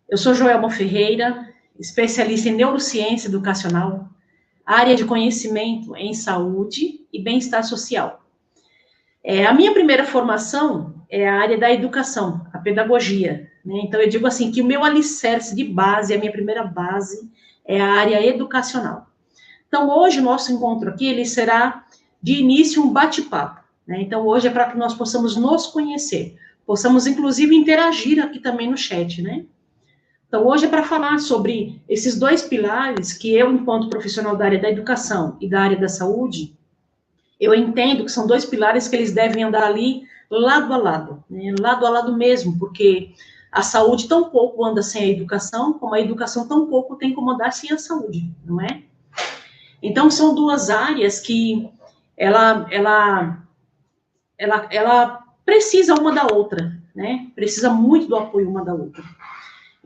Eu sou Joelma Ferreira, especialista em neurociência educacional, área de conhecimento em saúde e bem-estar social. A minha primeira formação é a área da educação, a pedagogia, né? Então, eu digo assim, que o meu alicerce de base, a minha primeira base, é a área educacional. Então, hoje, o nosso encontro aqui, ele será, de início, um bate-papo, né? Então, hoje é para que nós possamos nos conhecer, possamos, inclusive, interagir aqui também no chat, né? Então, hoje é para falar sobre esses dois pilares que eu, enquanto profissional da área da educação e da área da saúde, eu entendo que são dois pilares que eles devem andar ali lado a lado, né? Lado a lado mesmo, porque a saúde tão pouco anda sem a educação, como a educação tão pouco tem como andar sem a saúde, não é? Então, são duas áreas que ela precisa uma da outra, né? Precisa muito do apoio uma da outra.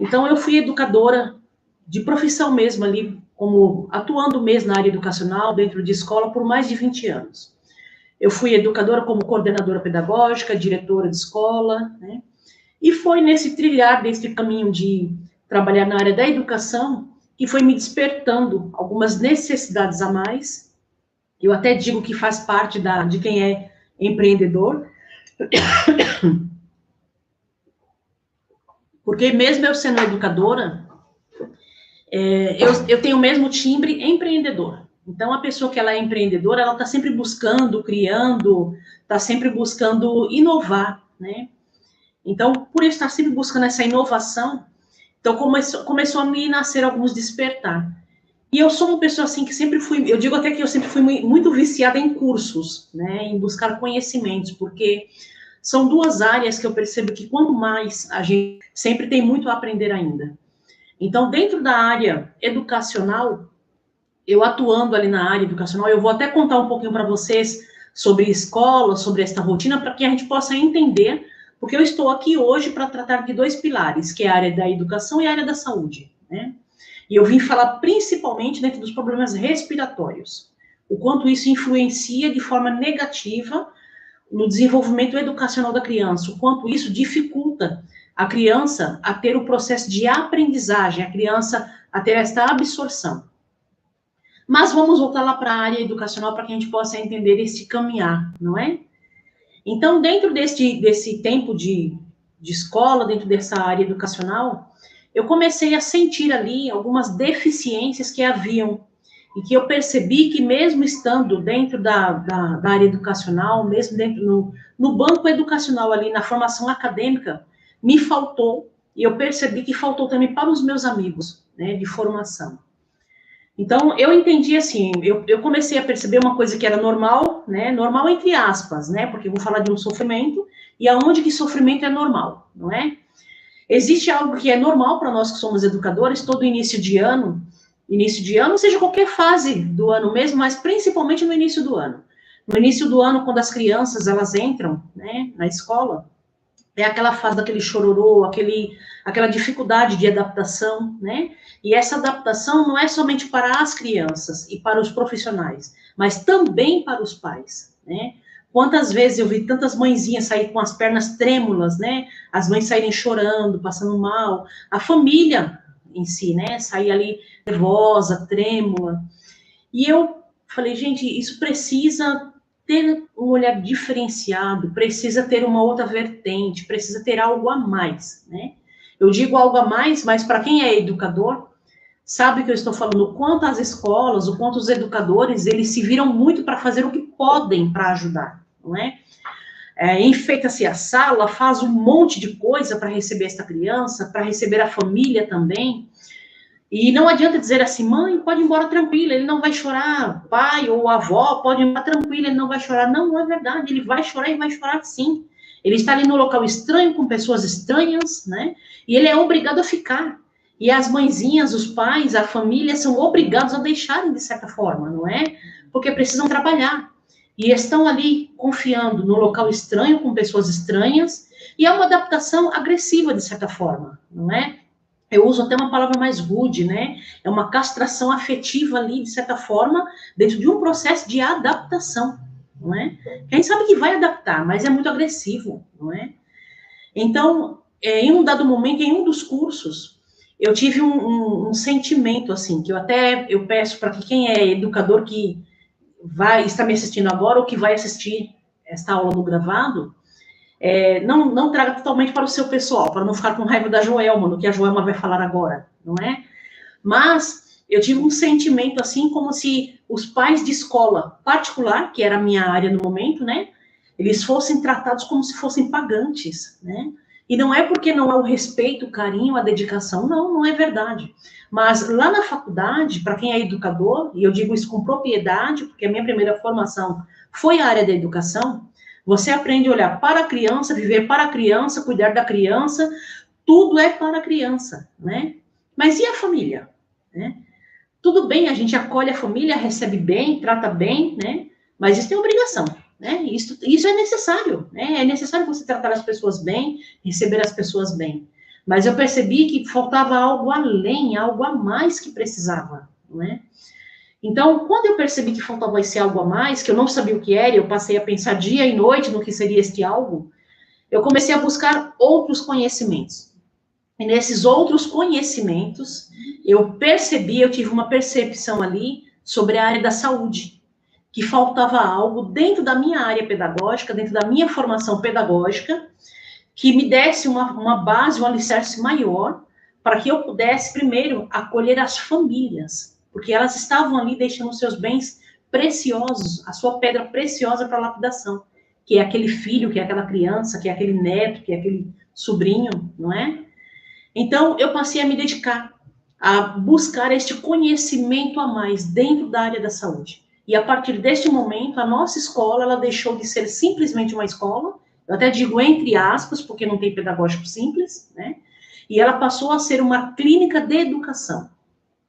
Então, eu fui educadora de profissão mesmo ali, como atuando mesmo na área educacional, dentro de escola, por mais de 20 anos. Eu fui educadora como coordenadora pedagógica, diretora de escola, né? E foi nesse trilhar desse caminho de trabalhar na área da educação que foi me despertando algumas necessidades a mais. Eu até digo que faz parte de quem é empreendedor, porque mesmo eu sendo educadora, eu tenho o mesmo timbre empreendedor. Então, a pessoa que ela é empreendedora, ela está sempre buscando, criando, está sempre buscando inovar, né? Então, por estar sempre buscando essa inovação, então começou a me nascer alguns despertar. E eu sou uma pessoa assim que sempre fui, eu digo até que eu sempre fui muito viciada em cursos, né? Em buscar conhecimentos, porque são duas áreas que eu percebo que quanto mais a gente sempre tem muito a aprender ainda. Então, dentro da área educacional, eu atuando ali na área educacional, eu vou até contar um pouquinho para vocês sobre escola, sobre esta rotina, para que a gente possa entender, porque eu estou aqui hoje para tratar de dois pilares, que é a área da educação e a área da saúde, né? E eu vim falar principalmente dentro dos problemas respiratórios, o quanto isso influencia de forma negativa no desenvolvimento educacional da criança, o quanto isso dificulta a criança a ter o processo de aprendizagem, a criança a ter esta absorção. Mas vamos voltar lá para a área educacional para que a gente possa entender esse caminhar, não é? Então, dentro desse tempo de escola, dentro dessa área educacional, eu comecei a sentir ali algumas deficiências que haviam e que eu percebi que mesmo estando dentro da área educacional, mesmo dentro no banco educacional ali, na formação acadêmica, me faltou, e eu percebi que faltou também para os meus amigos, né, de formação. Então, eu entendi assim, eu comecei a perceber uma coisa que era normal, né, normal entre aspas, né, porque eu vou falar de um sofrimento, e aonde que sofrimento é normal, não é? Existe algo que é normal para nós que somos educadores, todo início de ano, seja qualquer fase do ano mesmo, mas principalmente no início do ano. No início do ano, quando as crianças, elas entram, né, na escola, é aquela fase daquele chororô, aquela dificuldade de adaptação, né? E essa adaptação não é somente para as crianças e para os profissionais, mas também para os pais, né? Quantas vezes eu vi tantas mãezinhas sair com as pernas trêmulas, né? As mães saírem chorando, passando mal, a família em si, né? Sair ali nervosa, trêmula. E eu falei, gente, isso precisa ter um olhar diferenciado, precisa ter uma outra vertente, precisa ter algo a mais, né? Eu digo algo a mais, mas para quem é educador, sabe que eu estou falando o quanto as escolas, o quanto os educadores, eles se viram muito para fazer o que podem para ajudar, não é? Enfeita-se a sala, faz um monte de coisa para receber esta criança, para receber a família também. E não adianta dizer assim, mãe, pode ir embora tranquila, ele não vai chorar. Pai ou avó, pode ir embora tranquila, ele não vai chorar. Não, não é verdade, ele vai chorar e vai chorar sim. Ele está ali no local estranho, com pessoas estranhas, né? E ele é obrigado a ficar. E as mãezinhas, os pais, a família são obrigados a deixarem de certa forma, não é? Porque precisam trabalhar. E estão ali confiando no local estranho, com pessoas estranhas, e é uma adaptação agressiva, de certa forma, não é? Eu uso até uma palavra mais rude, né? É uma castração afetiva ali, de certa forma, dentro de um processo de adaptação, não é? A gente sabe que vai adaptar, mas é muito agressivo, não é? Então, em um dado momento, em um dos cursos, eu tive um sentimento, assim, que eu peço para que quem é educador que vai estar me assistindo agora ou que vai assistir esta aula no gravado, não traga totalmente para o seu pessoal, para não ficar com raiva da Joelma, no que a Joelma vai falar agora, não é? Mas eu tive um sentimento assim, como se os pais de escola particular, que era a minha área no momento, né, eles fossem tratados como se fossem pagantes, né? E não é porque não há o respeito, o carinho, a dedicação, não é verdade. Mas lá na faculdade, para quem é educador, e eu digo isso com propriedade, porque a minha primeira formação foi a área da educação, você aprende a olhar para a criança, viver para a criança, cuidar da criança, tudo é para a criança, né? Mas e a família? Né? Tudo bem, a gente acolhe a família, recebe bem, trata bem, né? Mas isso tem obrigação, né? Isso é necessário, né? É necessário você tratar as pessoas bem, receber as pessoas bem. Mas eu percebi que faltava algo além, algo a mais que precisava, né? Então, quando eu percebi que faltava esse algo a mais, que eu não sabia o que era, eu passei a pensar dia e noite no que seria este algo, eu comecei a buscar outros conhecimentos. E nesses outros conhecimentos, eu tive uma percepção ali sobre a área da saúde, que faltava algo dentro da minha área pedagógica, dentro da minha formação pedagógica, que me desse uma base, um alicerce maior, para que eu pudesse, primeiro, acolher as famílias, porque elas estavam ali deixando seus bens preciosos, a sua pedra preciosa para a lapidação, que é aquele filho, que é aquela criança, que é aquele neto, que é aquele sobrinho, não é? Então, eu passei a me dedicar a buscar este conhecimento a mais dentro da área da saúde. E a partir deste momento, a nossa escola, ela deixou de ser simplesmente uma escola, eu até digo entre aspas, porque não tem pedagógico simples, né? E ela passou a ser uma clínica de educação.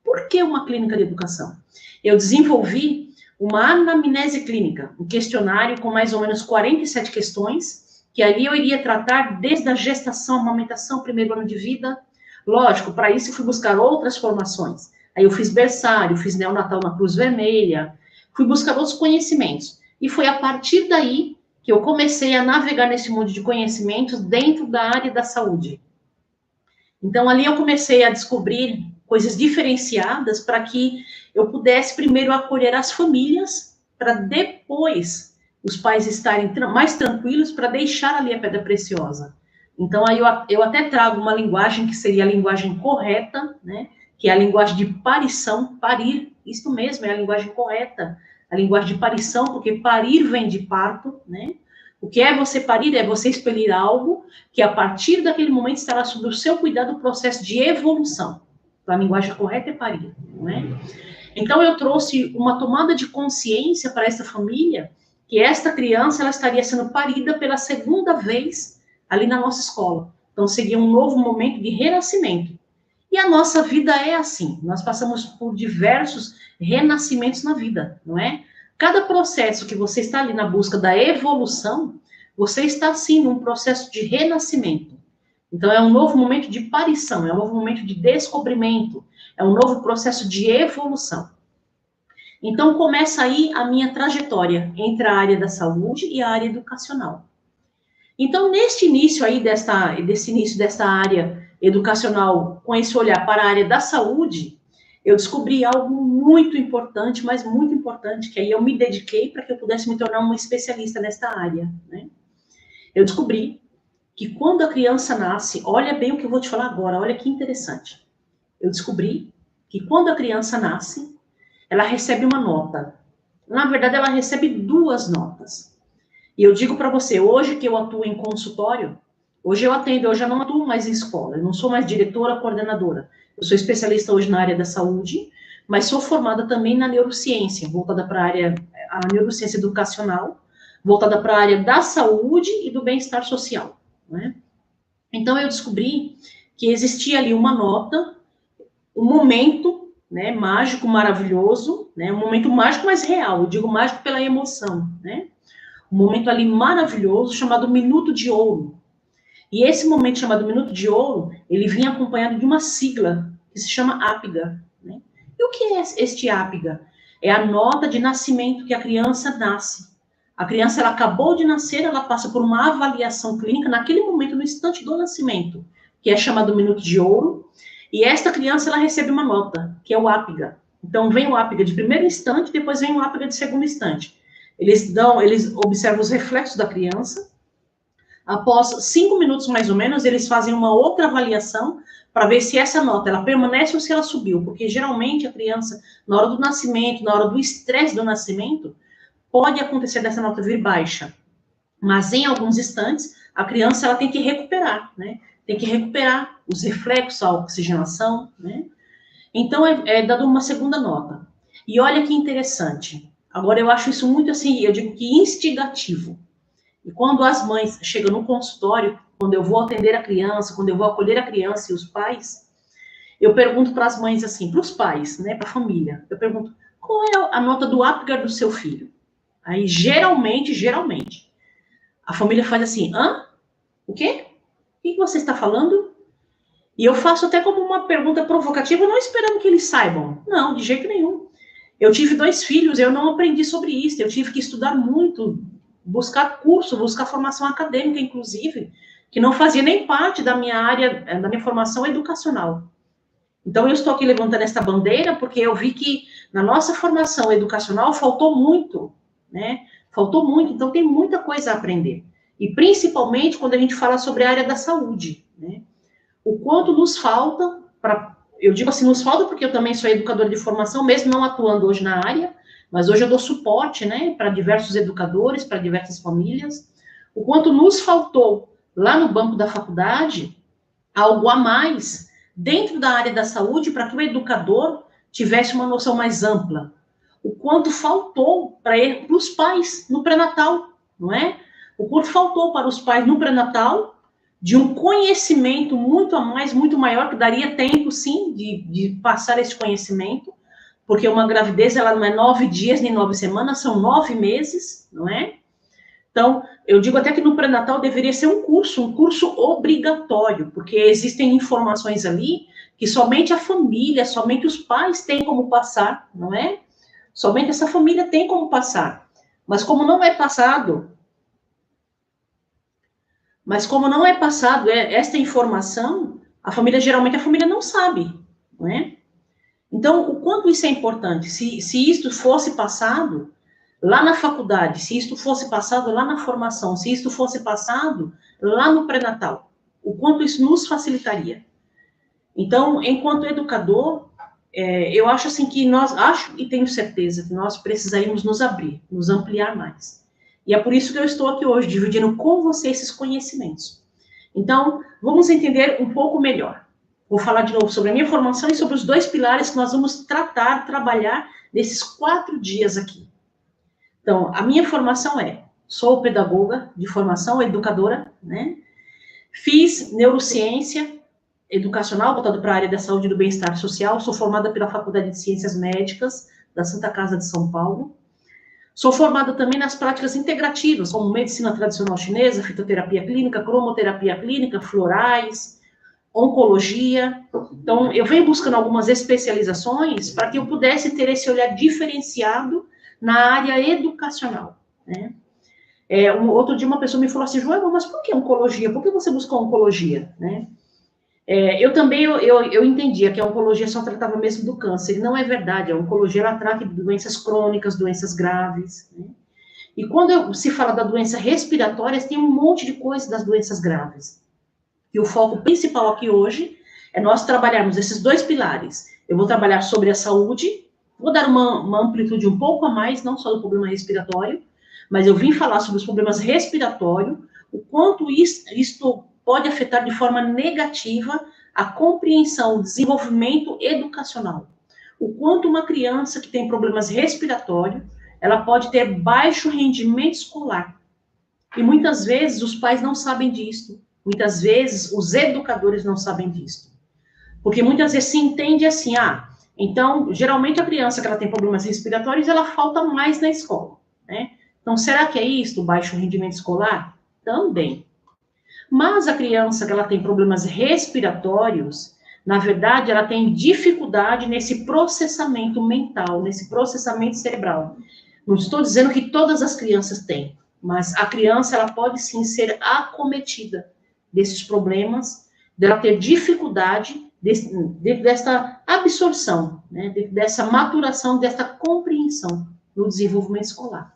Por que uma clínica de educação? Eu desenvolvi uma anamnese clínica, um questionário com mais ou menos 47 questões, que ali eu iria tratar desde a gestação, amamentação, primeiro ano de vida. Lógico, para isso eu fui buscar outras formações. Aí eu fiz berçário, fiz neonatal na Cruz Vermelha, fui buscar outros conhecimentos. E foi a partir daí que eu comecei a navegar nesse mundo de conhecimentos dentro da área da saúde. Então, ali eu comecei a descobrir coisas diferenciadas para que eu pudesse primeiro acolher as famílias, para depois os pais estarem mais tranquilos para deixar ali a pedra preciosa. Então, aí eu até trago uma linguagem que seria a linguagem correta, né? Que é a linguagem de parição, parir, isso mesmo, é a linguagem correta, a linguagem de parição, porque parir vem de parto, né? O que é você parir? É você expelir algo que, a partir daquele momento, estará sob o seu cuidado o processo de evolução. Então, a linguagem correta é parir, não é? Então, eu trouxe uma tomada de consciência para essa família que esta criança ela estaria sendo parida pela segunda vez ali na nossa escola. Então, seria um novo momento de renascimento. E a nossa vida é assim. Nós passamos por diversos renascimentos na vida, não é? Cada processo que você está ali na busca da evolução, você está, sim, num processo de renascimento. Então, é um novo momento de parição, é um novo momento de descobrimento, é um novo processo de evolução. Então, começa aí a minha trajetória entre a área da saúde e a área educacional. Então, neste início aí, desse início dessa área educacional, com esse olhar para a área da saúde, eu descobri algo muito importante, mas muito importante, que aí eu me dediquei para que eu pudesse me tornar uma especialista nesta área, né? Eu descobri que quando a criança nasce, olha bem o que eu vou te falar agora, olha que interessante. Eu descobri que quando a criança nasce, ela recebe uma nota. Na verdade, ela recebe duas notas. E eu digo para você, hoje que eu atuo em consultório, hoje eu atendo, eu já não atuo mais em escola, eu não sou mais diretora, coordenadora. Eu sou especialista hoje na área da saúde, mas sou formada também na neurociência, voltada para a neurociência educacional, voltada para a área da saúde e do bem-estar social, né? Então, eu descobri que existia ali uma nota, um momento, né, mágico, maravilhoso, né, um momento mágico, mas real, eu digo mágico pela emoção, né? Um momento ali maravilhoso, chamado Minuto de Ouro. E esse momento chamado Minuto de Ouro, ele vinha acompanhado de uma sigla, que se chama APGA, né? E o que é este APGA? É a nota de nascimento que a criança nasce. A criança, ela acabou de nascer, ela passa por uma avaliação clínica, naquele momento, no instante do nascimento, que é chamado Minuto de Ouro. E esta criança, ela recebe uma nota, que é o APGA. Então, vem o APGA de primeiro instante, depois vem o APGA de segundo instante. Eles observam os reflexos da criança. Após 5 minutos, mais ou menos, eles fazem uma outra avaliação para ver se essa nota, ela permanece ou se ela subiu. Porque, geralmente, a criança, na hora do nascimento, na hora do estresse do nascimento, pode acontecer dessa nota vir baixa. Mas, em alguns instantes, a criança, ela tem que recuperar, né? Tem que recuperar os reflexos, a oxigenação, né? Então, é dado uma segunda nota. E olha que interessante. Agora, eu acho isso muito, assim, eu digo que instigativo. E quando as mães chegam no consultório, quando eu vou atender a criança, quando eu vou acolher a criança e os pais, eu pergunto para as mães assim, para os pais, né, para a família, eu pergunto, qual é a nota do APGAR do seu filho? Aí, geralmente, a família faz assim, hã? O quê? O que você está falando? E eu faço até como uma pergunta provocativa, não esperando que eles saibam. Não, de jeito nenhum. Eu tive 2 filhos, eu não aprendi sobre isso, eu tive que estudar muito, buscar curso, buscar formação acadêmica, inclusive, que não fazia nem parte da minha área, da minha formação educacional. Então, eu estou aqui levantando esta bandeira porque eu vi que na nossa formação educacional faltou muito, né? Faltou muito, então tem muita coisa a aprender. E principalmente quando a gente fala sobre a área da saúde, né? O quanto nos falta, eu digo assim, nos falta porque eu também sou educadora de formação, mesmo não atuando hoje na área, mas hoje eu dou suporte, né, para diversos educadores, para diversas famílias. O quanto nos faltou lá no banco da faculdade algo a mais dentro da área da saúde para que o educador tivesse uma noção mais ampla. O quanto faltou para os pais no pré-natal, não é? O quanto faltou para os pais no pré-natal de um conhecimento muito a mais, muito maior, que daria tempo, sim, de passar esse conhecimento, porque uma gravidez, ela não é 9 dias nem 9 semanas, são 9 meses, não é? Então, eu digo até que no pré-natal deveria ser um curso obrigatório, porque existem informações ali que somente a família, somente os pais têm como passar, não é? Somente essa família tem como passar. Mas como não é passado, esta informação, geralmente a família não sabe, não é? Então, o quanto isso é importante? Se isto fosse passado lá na faculdade, se isto fosse passado lá na formação, se isto fosse passado lá no pré-natal, o quanto isso nos facilitaria. Então, enquanto educador, eu acho assim que acho e tenho certeza que nós precisaríamos nos abrir, nos ampliar mais. E é por isso que eu estou aqui hoje, dividindo com você esses conhecimentos. Então, vamos entender um pouco melhor. Vou falar de novo sobre a minha formação e sobre os 2 pilares que nós vamos trabalhar nesses 4 dias aqui. Então, a minha formação sou pedagoga de formação, educadora, né? Fiz neurociência educacional, voltado para a área da saúde e do bem-estar social, sou formada pela Faculdade de Ciências Médicas da Santa Casa de São Paulo. Sou formada também nas práticas integrativas, como medicina tradicional chinesa, fitoterapia clínica, cromoterapia clínica, florais, oncologia. Então, eu venho buscando algumas especializações para que eu pudesse ter esse olhar diferenciado na área educacional, né? Outro dia uma pessoa me falou assim, Joana, mas por que oncologia? Por que você buscou oncologia, né? Eu também entendia que a oncologia só tratava mesmo do câncer, e não é verdade, a oncologia ela trata de doenças crônicas, doenças graves, né? E quando se fala da doença respiratória, tem um monte de coisa das doenças graves. E o foco principal aqui hoje é nós trabalharmos esses 2 pilares. Eu vou trabalhar sobre a saúde, vou dar uma amplitude um pouco a mais, não só do problema respiratório, mas eu vim falar sobre os problemas respiratórios, o quanto isto pode afetar de forma negativa a compreensão, o desenvolvimento educacional. O quanto uma criança que tem problemas respiratórios, ela pode ter baixo rendimento escolar. E muitas vezes os pais não sabem disso. Muitas vezes os educadores não sabem disso. Porque muitas vezes se entende assim, então, geralmente a criança que ela tem problemas respiratórios, ela falta mais na escola, né? Então, será que é isso, baixo rendimento escolar? Também. Mas a criança que ela tem problemas respiratórios, na verdade, ela tem dificuldade nesse processamento mental, nesse processamento cerebral. Não estou dizendo que todas as crianças têm, mas a criança, ela pode sim ser acometida desses problemas, dela ter dificuldade dentro desta absorção, né, dentro dessa maturação, desta compreensão no desenvolvimento escolar.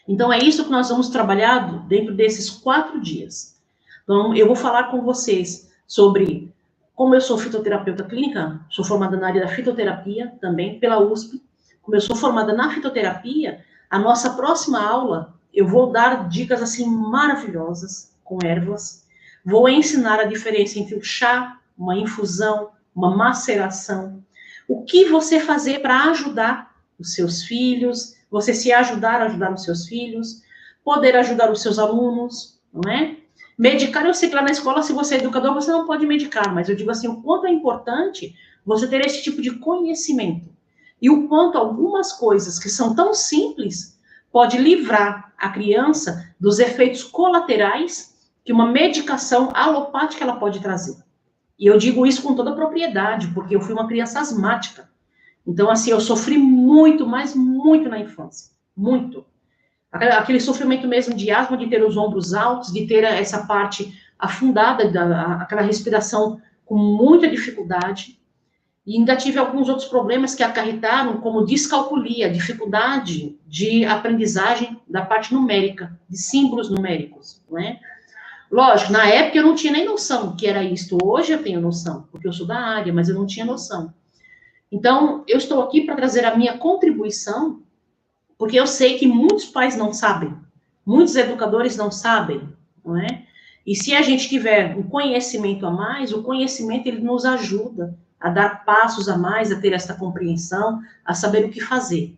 Então, é isso que nós vamos trabalhar dentro desses 4 dias. Então, eu vou falar com vocês sobre como eu sou fitoterapeuta clínica, sou formada na área da fitoterapia também, pela USP. Como eu sou formada na fitoterapia, a nossa próxima aula, eu vou dar dicas, assim, maravilhosas com ervas. Vou ensinar a diferença entre o chá, uma infusão, uma maceração. O que você fazer para ajudar os seus filhos, você se ajudar a ajudar os seus filhos, poder ajudar os seus alunos, não é? Medicar, eu sei que lá na escola, se você é educador, você não pode medicar, mas eu digo assim, o quanto é importante você ter esse tipo de conhecimento. E o quanto algumas coisas que são tão simples pode livrar a criança dos efeitos colaterais que uma medicação alopática ela pode trazer. E eu digo isso com toda a propriedade, porque eu fui uma criança asmática. Então, assim, eu sofri muito, mas muito na infância. Muito. Aquele sofrimento mesmo de asma, de ter os ombros altos, de ter essa parte afundada, aquela respiração com muita dificuldade. E ainda tive alguns outros problemas que acarretaram, como descalculia, dificuldade de aprendizagem da parte numérica, de símbolos numéricos, né? Lógico, na época eu não tinha nem noção que era isto. Hoje eu tenho noção, porque eu sou da área, mas eu não tinha noção. Então, eu estou aqui para trazer a minha contribuição, porque eu sei que muitos pais não sabem, muitos educadores não sabem, não é? E se a gente tiver um conhecimento a mais, o conhecimento ele nos ajuda a dar passos a mais, a ter essa compreensão, a saber o que fazer.